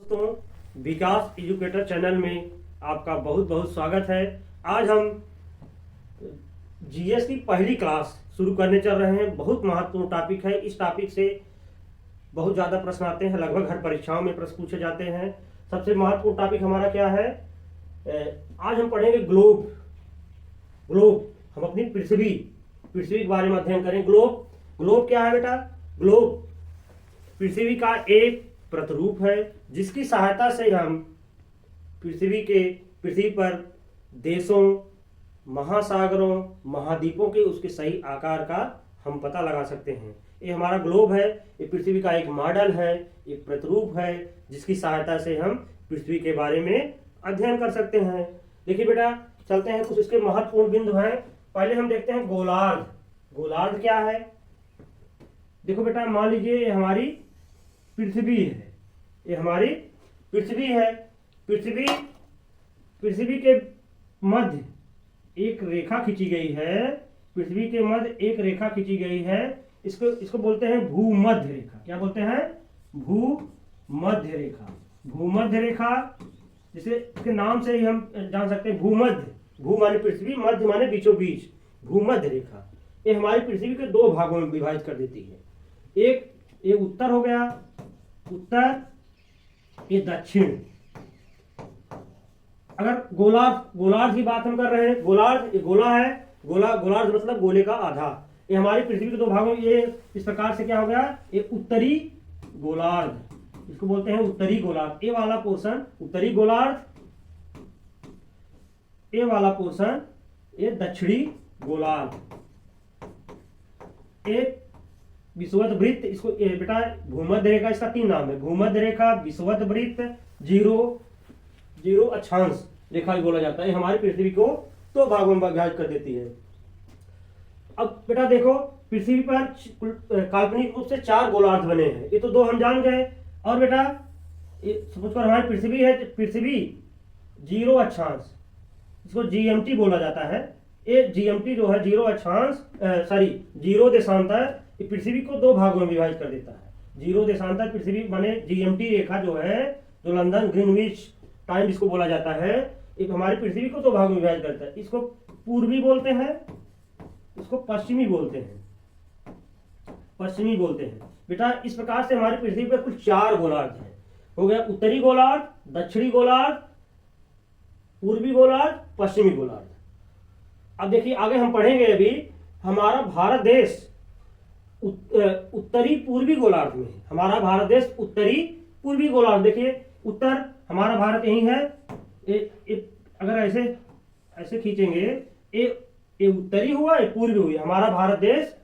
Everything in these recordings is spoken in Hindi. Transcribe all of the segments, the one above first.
दोस्तों, विकास एजुकेटर चैनल में आपका बहुत बहुत स्वागत है। आज हम जीएस की पहली क्लास शुरू करने चल रहे हैं। बहुत महत्वपूर्ण टॉपिक है। इस टॉपिक से बहुत ज़्यादा प्रश्न आते हैं, लगभग हर परीक्षाओं में प्रश्न पूछे जाते हैं। सबसे महत्वपूर्ण टॉपिक हमारा क्या है? आज हम पढ़ेंगे ग्लोब। हम अपनी पृथ्वी के बारे में अध्ययन करें। ग्लोब क्या है बेटा? ग्लोब पृथ्वी का एक प्रतिरूप है जिसकी सहायता से हम पृथ्वी पर देशों, महासागरों, महाद्वीपों के उसके सही आकार का हम पता लगा सकते हैं। ये हमारा ग्लोब है। ये पृथ्वी का एक मॉडल है, एक प्रतिरूप है जिसकी सहायता से हम पृथ्वी के बारे में अध्ययन कर सकते हैं। देखिए बेटा, चलते हैं, कुछ इसके महत्वपूर्ण बिंदु हैं। पहले हम देखते हैं गोलार्ध। गोलार्ध क्या है? देखो बेटा, मान लीजिए ये हमारी पृथ्वी है। ये हमारी पृथ्वी है। पृथ्वी के मध्य एक रेखा खींची गई है। पृथ्वी के मध्य एक रेखा खींची गई है। इसको बोलते हैं भूमध्य रेखा। क्या बोलते हैं? भूमध्य रेखा। भूमध्य रेखा, जिसे इसके नाम से ही हम जान सकते हैं भूमध्य। भू माने पृथ्वी, मध्य माने बीचों बीच। भूमध्य रेखा ये हमारी पृथ्वी के दो भागों में विभाजित कर देती है। एक उत्तर हो गया, उत्तर, ये दक्षिण। अगर गोलार्ध की बात हम कर रहे हैं, गोला है। गोलार्ध मतलब गोले का आधा। ये हमारी पृथ्वी के दो भागों में, ये इस प्रकार से क्या हो गया? ये उत्तरी गोलार्ध, इसको बोलते हैं उत्तरी गोलार्ध। ये वाला पोर्शन उत्तरी गोलार्ध, ये वाला पोर्शन ये दक्षिणी गोलार्ध। एक विषुवत वृत्त, इसको बेटा भूमध्य रेखा, इसका तीन नाम है। भूमध्य रेखा, विषुवत वृत्त, जीरो अक्षांश रेखा भी बोला जाता है। हमारी पृथ्वी को दो भागों में विभाजित कर देती है। अब बेटा देखो, पृथ्वी पर काल्पनिक रूप से 4 गोलार्ध बने हैं। ये तो 2 हम जान गए। और बेटा सपोज कर हमारी पृथ्वी है, पृथ्वी जीरो अक्षांश, इसको जीएमटी बोला जाता है। ये जीएमटी जो है जीरो देशांतर, पृथ्वी को 2 भागों में विभाजित कर देता है। जीरो देशांतर पृथ्वी माने जीएमटी रेखा जो है, जो लंदन ग्रीनविच टाइम इसको बोला जाता है, एक हमारी पृथ्वी को 2 भागों में विभाजित करता है। इसको पूर्वी बोलते हैं, इसको पश्चिमी बोलते हैं। बेटा इस प्रकार से हमारी पृथ्वी पर कुल 4 गोलार्ध हैं। हो गया उत्तरी गोलार्ध, दक्षिणी गोलार्ध, पूर्वी गोलार्ध, पश्चिमी गोलार्ध। अब देखिए आगे हम पढ़ेंगे। अभी हमारा भारत देश उत्तरी पूर्वी गोलार्ध में है। हमारा भारत देश उत्तरी पूर्वी गोलार्ध। देखिए उत्तर हमारा भारत यही है। अगर ऐसे खींचेंगे, ये उत्तरी हुआ, ये पूर्वी हुई। हमारा भारत देश,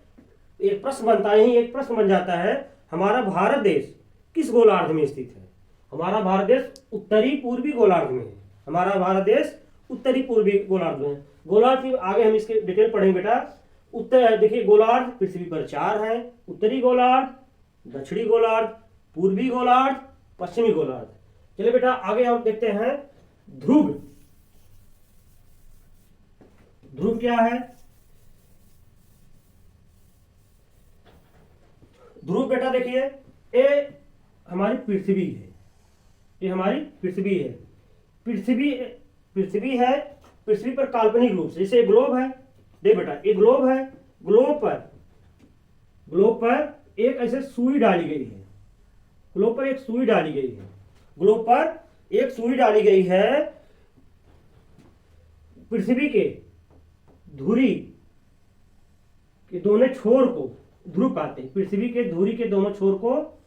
एक प्रश्न बनता है, एक प्रश्न बन जाता है, हमारा भारत देश किस गोलार्ध में स्थित है? हमारा भारत देश उत्तरी पूर्वी गोलार्ध में है। हमारा भारत देश उत्तरी पूर्वी गोलार्ध में है। गोलार्ध की आगे हम इसके डिटेल पढ़ेंगे बेटा। उत्तर देखिए, गोलार्ध पृथ्वी पर 4 है। उत्तरी गोलार्ध, दक्षिणी गोलार्ध, पूर्वी गोलार्ध, पश्चिमी गोलार्ध। चलिए बेटा आगे हम देखते हैं ध्रुव। ध्रुव क्या है? ध्रुव बेटा देखिए, ये हमारी पृथ्वी है। ये हमारी पृथ्वी है। पृथ्वी है। पृथ्वी पर काल्पनिक रूप से, जैसे ग्लोब है। देख बेटा, ये ग्लोब है। ग्लोब पर एक ऐसे सुई डाली गई है। ग्लोब पर एक सुई डाली है। पृथ्वी के धुरी के दोनों छोर को ध्रुव कहते हैं। पृथ्वी के धुरी के दोनों छोर को,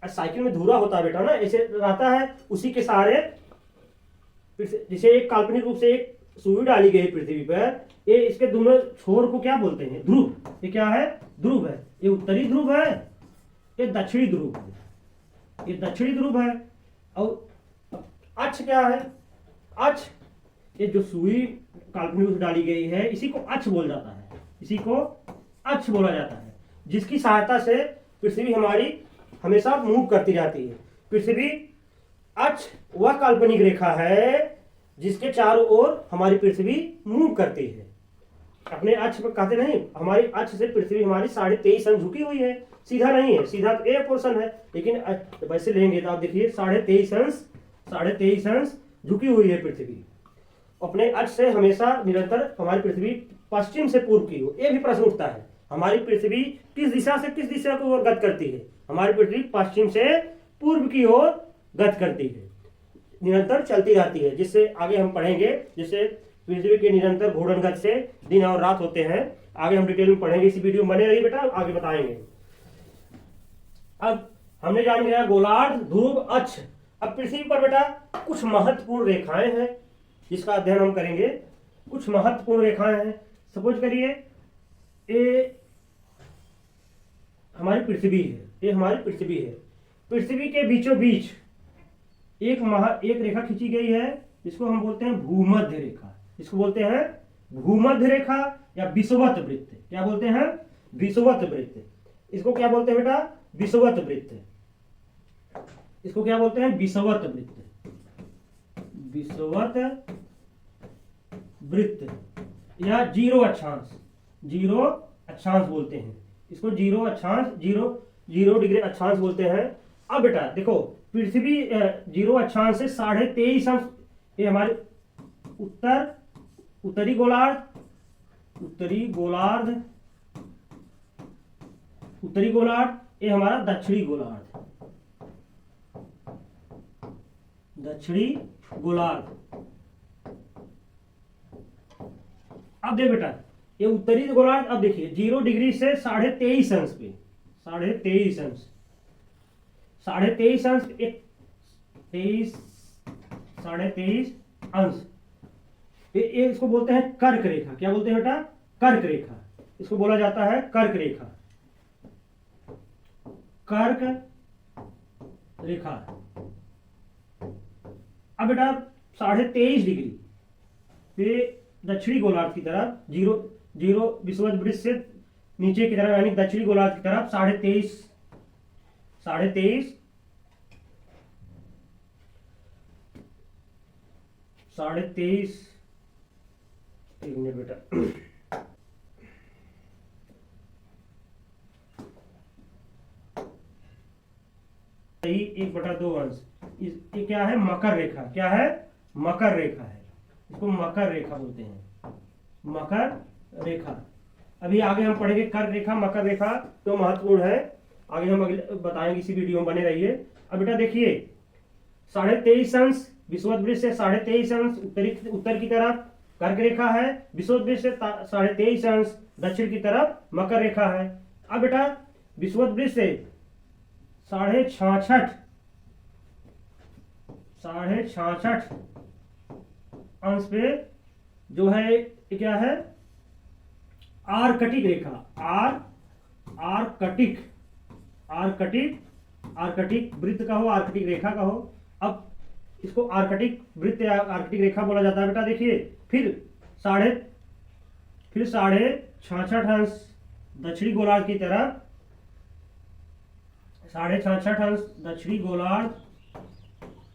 साइकिल में धुरा होता है बेटा ना, ऐसे रहता है। उसी के सहारे, जिसे एक काल्पनिक रूप से एक सुई डाली गई पृथ्वी पर, ये इसके दोनों छोर को क्या बोलते हैं? ध्रुव। ये क्या है? ध्रुव है। ये उत्तरी ध्रुव है, ये दक्षिणी ध्रुव है। और अक्ष क्या है? अक्ष, ये जो सुई काल्पनिक रूप से डाली गई है, इसी को अक्ष बोला जाता है, जिसकी सहायता से पृथ्वी हमारी हमेशा मूव करती जाती है। पृथ्वी अक्ष वह काल्पनिक रेखा है जिसके चारों ओर हमारी पृथ्वी मूव करती है। अपने अक्ष पर कहते नहीं, हमारी अक्ष से पृथ्वी हमारी 23.5 अंश झुकी हुई है, सीधा नहीं है, सीधा तो ए पोर्शन है, लेकिन वैसे लेंगे तो आप देखिए 23.5 अंश झुकी हुई है पृथ्वी। अपने अक्ष से हमेशा निरंतर हमारी पृथ्वी पश्चिम से पूर्व की ओर। ये भी प्रश्न उठता है, हमारी पृथ्वी किस दिशा से किस दिशा की ओर गति करती है? हमारी पृथ्वी पश्चिम से पूर्व की ओर गति करती है, निरंतर चलती रहती है, जिससे आगे हम पढ़ेंगे, जिससे पृथ्वी के निरंतर घूर्णन गति से दिन और रात होते हैं। आगे हम डिटेल में पढ़ेंगे, इसी वीडियो में बने रहिए बेटा, आगे बताएंगे। अब हमने जान लिया गोलार्ध, ध्रुव, अक्ष। अब पृथ्वी पर बेटा कुछ महत्वपूर्ण रेखाएं हैं जिसका अध्ययन हम करेंगे। कुछ महत्वपूर्ण रेखाएं हैं। सपोज करिए ये हमारी पृथ्वी है, ये हमारी पृथ्वी है। पृथ्वी के बीचों बीच एक रेखा खींची गई है, जिसको हम बोलते हैं भूमध्य रेखा। इसको बोलते हैं भूमध्य रेखा या विषुवत वृत्त। क्या बोलते हैं? विषुवत वृत्त। इसको क्या बोलते हैं बेटा? विषुवत वृत्त। इसको क्या बोलते हैं? विषुवत वृत्त। विषुवत वृत्त या जीरो अक्षांश, जीरो अक्षांश बोलते हैं इसको। जीरो अक्षांश, जीरो डिग्री अक्षांश बोलते हैं। अब बेटा देखो, पृथ्वी जीरो अक्षांश से 23.5 अंश, ये हमारे उत्तरी गोलार्ध, ये हमारा दक्षिणी गोलार्ध, अब देख बेटा ये उत्तरी गोलार्ध। अब देखिए 0 डिग्री से 23.5 अंश पे, 23.5 अंश, 23.5 अंश, 23.5 अंश, ये इसको बोलते हैं कर्क रेखा। क्या बोलते हैं बेटा? कर्क रेखा। इसको बोला जाता है कर्क रेखा, कर्क रेखा। अब बेटा 23.5 डिग्री पे दक्षिणी गोलार्ध की तरफ, जीरो विषुवत वृत्त से नीचे की तरफ, यानी दक्षिणी गोलार्ध की तरफ 23.5 एक मिनट बेटा, 1/2 अंश। ये क्या है? मकर रेखा। क्या है? मकर रेखा है। इसको मकर रेखा बोलते हैं, मकर रेखा। अभी आगे हम पढ़ेंगे कर्क रेखा, मकर रेखा तो महत्वपूर्ण है, आगे हम अगले बताएंगे, इसी वीडियो में बने रहिए। अब बेटा देखिए 23.5 अंश विषुवत वृत्त से 23.5 अंश उत्तर की तरफ कर्क रेखा है, विषुवत वृत्त से 23.5 अंश दक्षिण की तरफ मकर रेखा है। अब बेटा विषुवत वृत्त से 66.5 अंश पे जो है ये क्या है? आर्कटिक रेखा, आर्कटिक वृत्त का हो, आर्कटिक रेखा का हो। अब इसको आर्कटिक वृत्त या आर्कटिक रेखा बोला जाता है बेटा। देखिए फिर 66.5 अंश दक्षिणी गोलार्ध की तरफ, 66.5 अंश दक्षिणी गोलार्ध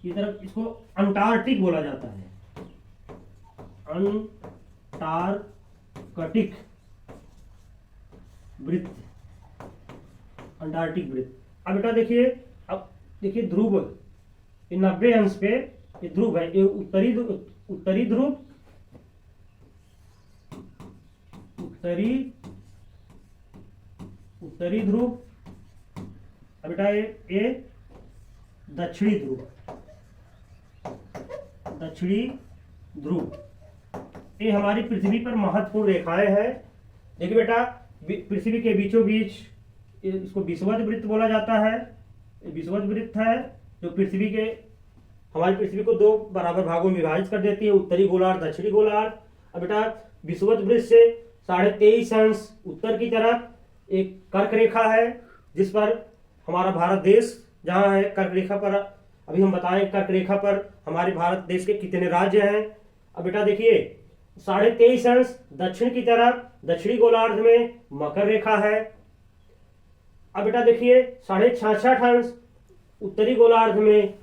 की तरफ, इसको अंटार्कटिक बोला जाता है, अंटार्कटिक वृत्त, अंटार्कटिक वृत्त। अब बेटा देखिए, अब देखिए ध्रुव, ये 90 अंश पे ये ध्रुव है, ये उत्तरी ध्रुव, उत्तरी ध्रुव। अब बेटा ये दक्षिणी ध्रुव, ये हमारी पृथ्वी पर महत्वपूर्ण रेखाएं हैं। देखिए बेटा पृथ्वी के बीचों बीच इसको विषुवत वृत्त बोला जाता है। विषुवत वृत्त है जो हमारी पृथ्वी को 2 बराबर भागों में विभाजित कर देती है, उत्तरी गोलार्ध, दक्षिणी गोलार्ध। अब बेटा विषुवत वृत्त से 23.5 अंश उत्तर की तरफ एक कर्क रेखा है, जिस पर हमारा भारत देश जहाँ है। कर्क रेखा पर अभी हम बताएं, कर्क रेखा पर हमारे भारत देश के कितने राज्य हैं। अब बेटा देखिए 23.5 अंश दक्षिण की तरफ दक्षिणी गोलार्ध में मकर रेखा है। अब बेटा देखिए 66.5 अंश उत्तरी गोलार्ध में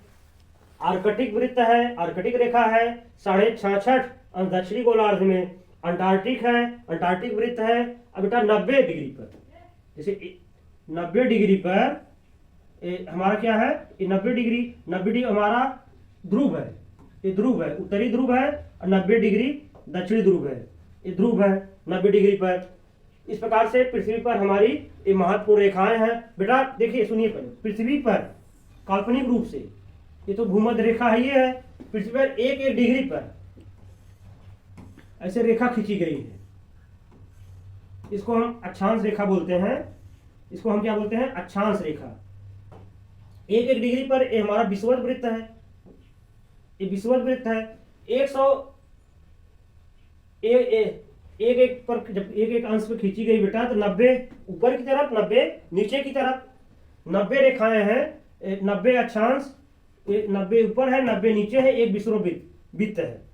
आर्कटिक वृत्त है, आर्कटिक रेखा है। 66.5 अंश दक्षिणी गोलार्ध में अंटार्कटिक है, अंटार्कटिक वृत्त है। अब बेटा 90 डिग्री पर, जैसे 90 डिग्री पर हमारा क्या है, ये 90 डिग्री हमारा ध्रुव है, ये ध्रुव है, उत्तरी ध्रुव है, और 90 डिग्री दक्षिणी ध्रुव है, ये ध्रुव है 90 डिग्री पर। इस प्रकार से पृथ्वी पर हमारी ये महत्वपूर्ण रेखाएं हैं। बेटा देखिए सुनिए, पहले पृथ्वी पर काल्पनिक रूप से ये तो भूमध्य रेखा है, ये है पृथ्वी पर 1-1 डिग्री पर ऐसे रेखा खींची गई है। इसको हम अक्षांश रेखा बोलते हैं, इसको हम क्या बोलते हैं, अक्षांश रेखा। 1-1 डिग्री पर ये हमारा विषुवत वृत्त है, ये विषुवत वृत्त है। 101 पर जब 1-1 अंश पर खींची गई बेटा, तो 90 ऊपर की तरफ, 90 नीचे की तरफ, 90 रेखाएं हैं, 90 अक्षांश, 90 ऊपर है, 90 नीचे है, एक विषुवत वृत्त है।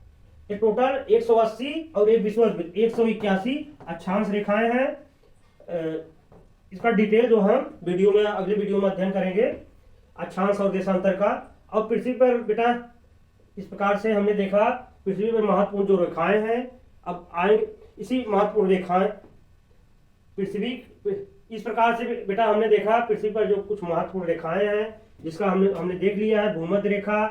ये टोटल 180 और एक विषुवत वृत्त 181 अक्षांश रेखाएं हैं। इसका डिटेल जो हम वीडियो में, अगले वीडियो में अध्ययन करेंगे अक्षांश और देशांतर का। और पृथ्वी पर बेटा इस प्रकार से हमने देखा पृथ्वी पर महत्वपूर्ण जो रेखाएं हैं। अब आए इसी महत्वपूर्ण रेखाएं पृथ्वी, इस प्रकार से बेटा हमने देखा पृथ्वी पर जो कुछ महत्वपूर्ण रेखाएं हैं, जिसका हमने देख लिया है, भूमध्य रेखा,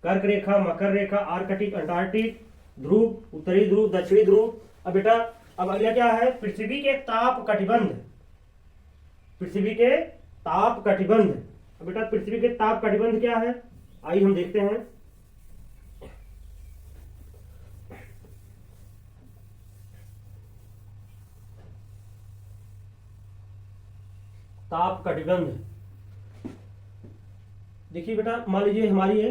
कर्क रेखा, मकर रेखा, आर्कटिक, अंटार्कटिक, ध्रुव, उत्तरी ध्रुव, दक्षिणी ध्रुव। अब बेटा अब अगला क्या है, पृथ्वी के ताप कटिबंध, पृथ्वी के ताप कटिबंध। अब बेटा पृथ्वी के ताप कटिबंध क्या है, आइए हम देखते हैं। ताप कटिबंध, देखिए बेटा मान लीजिए हमारी ये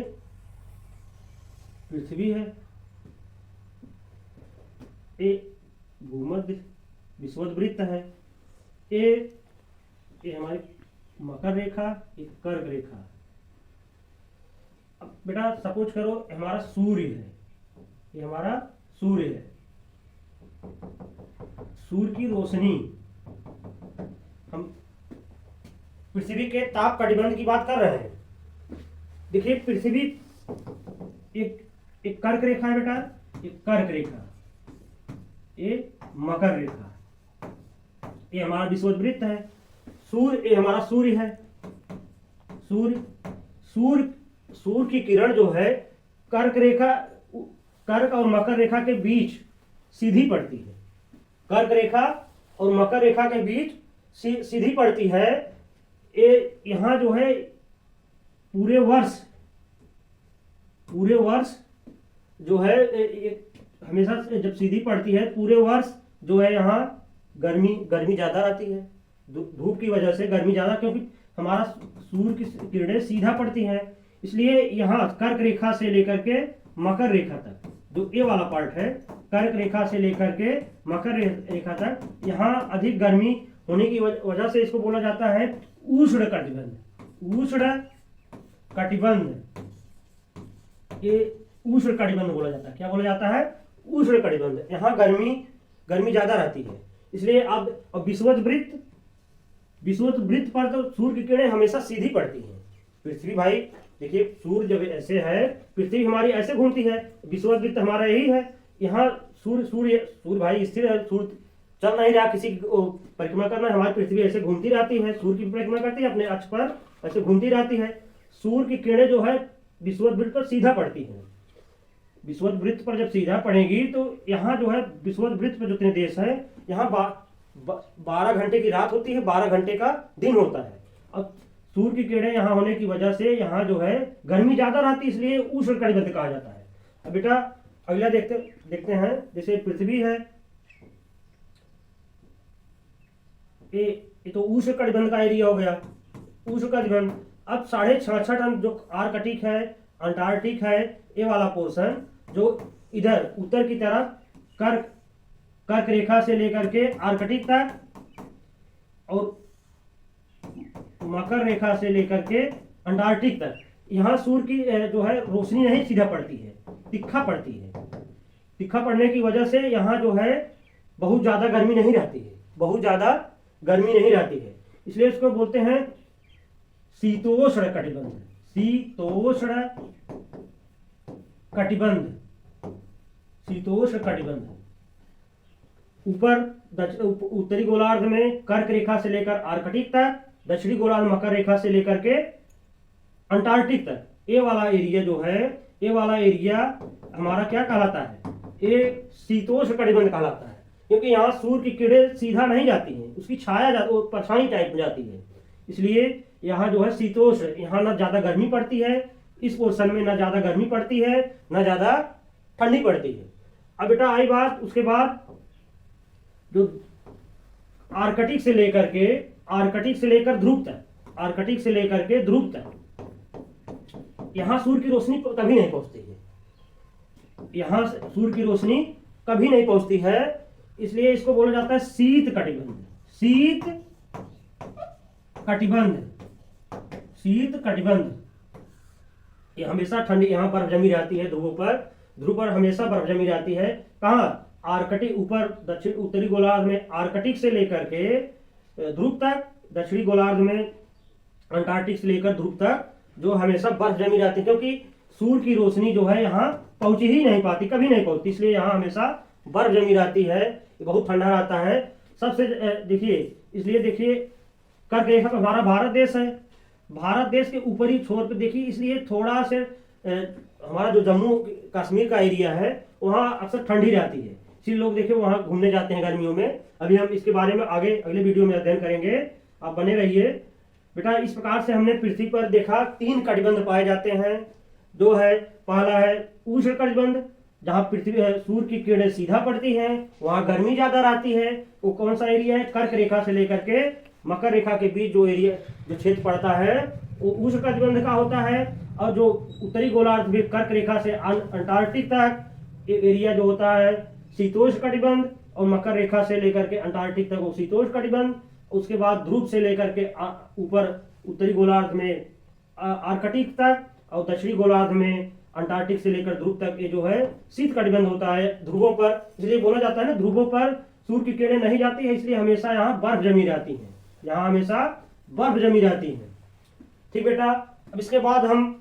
पृथ्वी है, ये भूमध्य विषुवत वृत्त है, ये हमारी मकर रेखा, ये कर्क रेखा। अब बेटा सपोज करो हमारा सूर्य है, ये हमारा सूर्य है, सूर्य की रोशनी, हम पृथ्वी के ताप कटिबंध की बात कर रहे हैं। देखिए पृथ्वी एक कर्क रेखा है बेटा, एक कर्क रेखा, ये मकर रेखा, ये हमारा विषुवत वृत्त है। सूर्य, ये हमारा सूर्य है, सूर्य की किरण जो है कर्क रेखा, कर्क और मकर रेखा के बीच सीधी पड़ती है, कर्क रेखा और मकर रेखा के बीच सीधी पड़ती है। ये यहाँ जो है पूरे वर्ष जो है हमेशा जब सीधी पड़ती है, पूरे वर्ष जो है यहाँ गर्मी ज्यादा रहती है, धूप की वजह से गर्मी ज्यादा, क्योंकि हमारा सूर्य की किरणें सीधा पड़ती हैं। इसलिए यहाँ कर्क रेखा से लेकर के मकर रेखा तक, जो ये वाला पार्ट है, कर्क रेखा से लेकर के मकर रेखा तक, यहाँ अधिक गर्मी होने की वजह से इसको बोला जाता है उष्ण कटिबंध। उष्ण कटिबंध, ये उष्ण कटिबंध बोला जाता है। क्या बोला जाता है, उष्ण कटिबंध। यहाँ गर्मी ज्यादा रहती है, इसलिए अब विषुवत वृत्त पर तो सूर्य की किरणें हमेशा सीधी पड़ती हैं। पृथ्वी भाई देखिए, सूर्य जब ऐसे है, पृथ्वी हमारी ऐसे घूमती है, विषुवत वृत्त हमारा यही है। यहाँ सूर्य भाई स्थिर है, सूर्य चल नहीं रहा, किसी परिक्रमा करना, हमारी पृथ्वी ऐसे घूमती रहती है, सूर्य की परिक्रमा करती है, अपने अक्ष पर ऐसे घूमती रहती है। सूर्य की किरणें जो है विषुवत वृत्त पर सीधा पड़ती है। विषुवत वृत्त पर जब सीधा पड़ेगी तो यहाँ जो है विषुवत वृत्त पर जितने देश हैं, यहाँ 12 घंटे की रात होती है, 12 घंटे का दिन होता है। अब सूर्य की किरणें यहाँ होने की वजह से यहाँ जो है गर्मी ज्यादा रहती है, इसलिए उष्ण कटिबंध कहा जाता है। अब बेटा अगला देखते हैं, जैसे पृथ्वी है, ये तो उष्ण कटिबंध का एरिया हो गया, उष्ण कटिबंध। अब 6.5 टन जो आर्कटिक है, अंटार्कटिक है, ये वाला पोर्शन जो इधर उत्तर की तरफ कर्क रेखा से लेकर के आर्कटिक तक और मकर रेखा से लेकर के अंटार्कटिक तक, यहाँ सूर्य की जो है रोशनी नहीं सीधा पड़ती है, तिखा पड़ती है। तिखा पड़ने की वजह से यहाँ जो है बहुत ज्यादा गर्मी नहीं रहती है, बहुत ज्यादा गर्मी नहीं रहती है, इसलिए इसको बोलते हैं शीतोष्ण कटिबंध। शीतोष्ण कटिबंध, शीतोष्ण कटिबंध। उत्तरी गोलार्ध में कर्क रेखा से लेकर आर्कटिक तक, दक्षिणी गोलार्ध मकर रेखा से लेकर के अंटार्कटिक तक, ये वाला एरिया जो है, ये वाला एरिया हमारा क्या कहलाता है, ये शीतोष्ण कटिबंध कहलाता है, क्योंकि यहाँ सूर्य की किरणें सीधा नहीं जाती हैं, उसकी छाया परछाई टाइप में जाती है, इसलिए यहाँ जो है शीतोष्ण, यहाँ ना ज्यादा गर्मी पड़ती है, इस पोर्शन में ना ज्यादा गर्मी पड़ती है ना ज्यादा ठंडी पड़ती है। अब बेटा आई बात उसके बाद जो आर्कटिक से लेकर ध्रुव तक, आर्कटिक से लेकर के ध्रुव तक यहां सूर्य की रोशनी कभी नहीं पहुंचती है, यहां सूर्य की रोशनी कभी नहीं पहुंचती है, इसलिए इसको बोला जाता है शीत कटिबंध। शीत कटिबंध ये हमेशा ठंडी, यहाँ बर्फ जमी रहती है ध्रुव पर हमेशा बर्फ जमी रहती है। कहाँ? आर्कटिक, ऊपर दक्षिण उत्तरी गोलार्ध में आर्कटिक से लेकर के ध्रुव तक, दक्षिणी गोलार्ध में अंटार्कटिक से लेकर ध्रुव तक जो हमेशा बर्फ जमी रहती है, क्योंकि सूर्य की रोशनी जो है यहाँ पहुंच ही नहीं पाती, कभी नहीं पहुंचती, इसलिए यहाँ हमेशा बर्फ जमी रहती है, बहुत ठंडा रहता है। सबसे देखिए, इसलिए देखिए कर्क रेखा पर हमारा भारत देश है, भारत देश के ऊपरी छोर पे देखिए, इसलिए थोड़ा से हमारा जो जम्मू कश्मीर का एरिया है वहाँ अक्सर ठंडी रहती है, इसलिए लोग देखिए वहाँ घूमने जाते हैं गर्मियों में। अभी हम इसके बारे में आगे अगले वीडियो में अध्ययन करेंगे, आप बने रहिए। बेटा इस प्रकार से हमने पृथ्वी पर देखा 3 कटिबंध पाए जाते हैं, जो है पहला है उष्ण कटिबंध, जहाँ पृथ्वी सूर्य की किरणें सीधा पड़ती हैं, वहाँ गर्मी ज्यादा रहती है, वो कौन सा एरिया है? कर्क रेखा से लेकर के मकर रेखा के बीच जो एरिया, जो क्षेत्र पड़ता है वो उष्ण कटिबंध का होता है। और जो उत्तरी गोलार्ध में कर्क रेखा से अंटार्कटिक तक एरिया जो होता है शीतोष्ण कटिबंध, और मकर रेखा से लेकर के अंटार्कटिक तक वो शीतोष्ण कटिबंध। उसके बाद ध्रुव से लेकर के ऊपर उत्तरी गोलार्ध में आर्कटिक तक, और दक्षिणी गोलार्ध में अंटार्कटिक से लेकर ध्रुव तक ये जो है शीत कटिबंध होता है ध्रुवों पर। इसलिए बोला जाता है ना, ध्रुवों पर सूर्य की किरणें नहीं जाती है, इसलिए हमेशा यहाँ बर्फ जमी रहती है, यहाँ हमेशा बर्फ जमी रहती है। ठीक बेटा, अब इसके बाद हम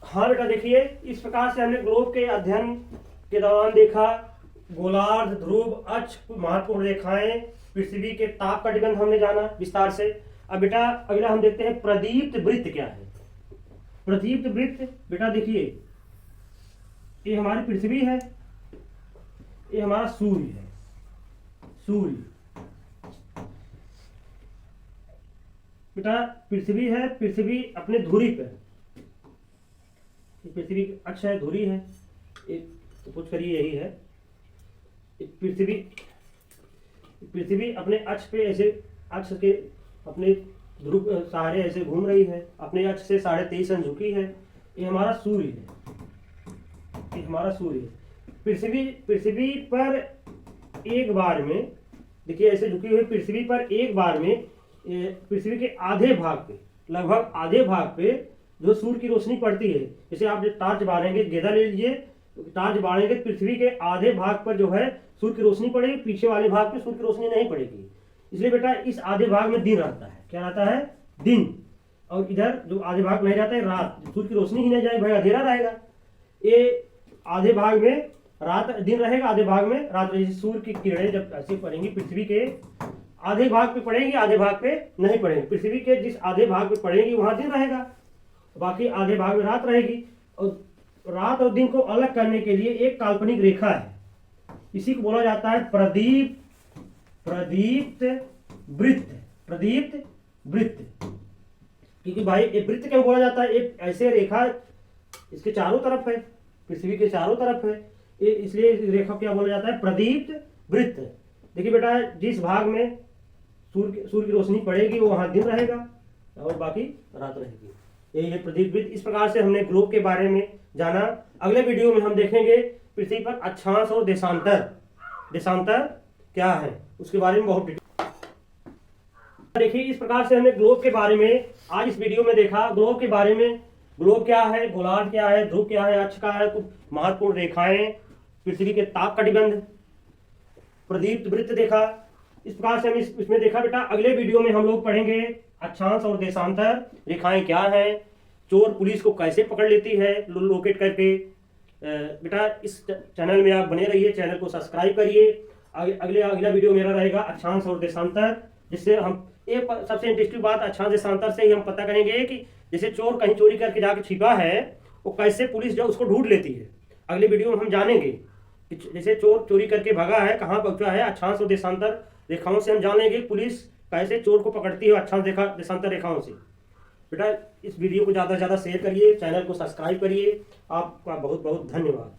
हाँ बेटा देखिए, इस प्रकार से हमने ग्लोब के अध्ययन के दौरान देखा गोलार्ध, ध्रुव, अक्ष, महत्वपूर्ण रेखाएं, पृथ्वी के ताप कटिबंध हमने जाना विस्तार से। अब बेटा अगला हम देखते हैं प्रदीप्त वृत्त क्या है। प्रदीप्त वृत्त बेटा देखिए, ये हमारी पृथ्वी है, ये हमारा सूर्य है, सूर्य बेटा पृथ्वी है, पृथ्वी अपने धुरी पर, पृथ्वी अक्ष है, धुरी है, तो कुछ करिए यही है। पृथ्वी अपने अक्ष पे ऐसे, अक्ष के अपने ध्रुव सहारे ऐसे घूम रही है, अपने अक्ष से 23.5 अंश झुकी है, ये हमारा सूर्य है, ये हमारा सूर्य है। पृथ्वी पर एक बार में देखिए ऐसे झुकी हुई पृथ्वी पर एक बार में पृथ्वी के आधे भाग पे, लगभग आधे भाग पे जो सूर्य की रोशनी पड़ती है, जैसे आप जब टार्च बालेंगे, गेंदा ले लीजिए, टार्च बालेंगे, पृथ्वी के आधे भाग पर जो है सूर्य की रोशनी पड़ेगी, पीछे वाले भाग पे सूर्य की रोशनी नहीं पड़ेगी। इसलिए बेटा इस आधे भाग में दिन रहता है, क्या रहता है? दिन। और इधर जो आधे भाग नहीं रहता है रात, सूर्य की रोशनी ही नहीं जाएगी, भाई अंधेरा रहेगा। ये आधे भाग में रात दिन रहेगा, आधे भाग में रात रहेगी। सूर्य की किरणें जब ऐसे पड़ेंगी पृथ्वी के आधे भाग पे पड़ेंगी, आधे भाग पे नहीं पड़ेंगी। पृथ्वी के जिस आधे भाग पे पड़ेंगी वहां दिन रहेगा, बाकी आधे भाग में रात रहेगी। और रात और दिन को अलग करने के लिए एक काल्पनिक रेखा है, इसी को बोला जाता है प्रदीप्त वृत्त। प्रदीप्त वृत्त, क्योंकि भाई ये वृत्त क्यों बोला जाता है? एक ऐसे रेखा इसके चारों तरफ है, पृथ्वी के चारों तरफ है, ये इसलिए रेखा क्या बोला जाता है? प्रदीप्त वृत्त। देखिए बेटा, जिस भाग में सूर्य की रोशनी पड़ेगी वो वहां दिन रहेगा और बाकी रात रहेगी, यही है प्रदीप्त वृत्त। इस प्रकार से हमने ग्लोब के बारे में जाना। अगले वीडियो में हम देखेंगे पृथ्वी पर अक्षांश और देशांतर, देशांतर क्या है उसके बारे में बहुत। देखिए इस प्रकार से हमने ग्लोब के बारे में आज इस वीडियो में देखा। ग्लोब के बारे में, ग्लोब क्या है, गोलार्ध क्या है, ध्रुव क्या है, अक्ष क्या है, कुछ महत्वपूर्ण रेखाएं, पृथ्वी के ताप कटिबंध, प्रदीप्त वृत्त देखा। इस प्रकार से हम इसमें देखा। बेटा अगले वीडियो में हम लोग पढ़ेंगे अक्षांश और देशांतर रेखाएं क्या हैं, चोर पुलिस को कैसे पकड़ लेती है लोकेट करके, बेटा इस चैनल में आप बने रहिए, चैनल को सब्सक्राइब करिए। अगला वीडियो मेरा रहेगा अक्षांश और देशांतर, जिससे हम एक सबसे इंटरेस्टिंग बात अक्षांश देशांतर से ही हम पता करेंगे कि जैसे चोर कहीं चोरी करके जाके छिपा है, वो कैसे पुलिस जो उसको ढूंढ लेती है। अगले वीडियो में हम जानेंगे कि जैसे चोर चोरी करके भागा है, कहाँ पहुंचा है, अक्षांश और देशांतर रेखाओं से हम जानेंगे पुलिस कैसे चोर को पकड़ती है अक्षांश देशांतर रेखाओं से। बेटा इस वीडियो को ज़्यादा से ज़्यादा शेयर करिए, चैनल को सब्सक्राइब करिए। आपका बहुत बहुत धन्यवाद।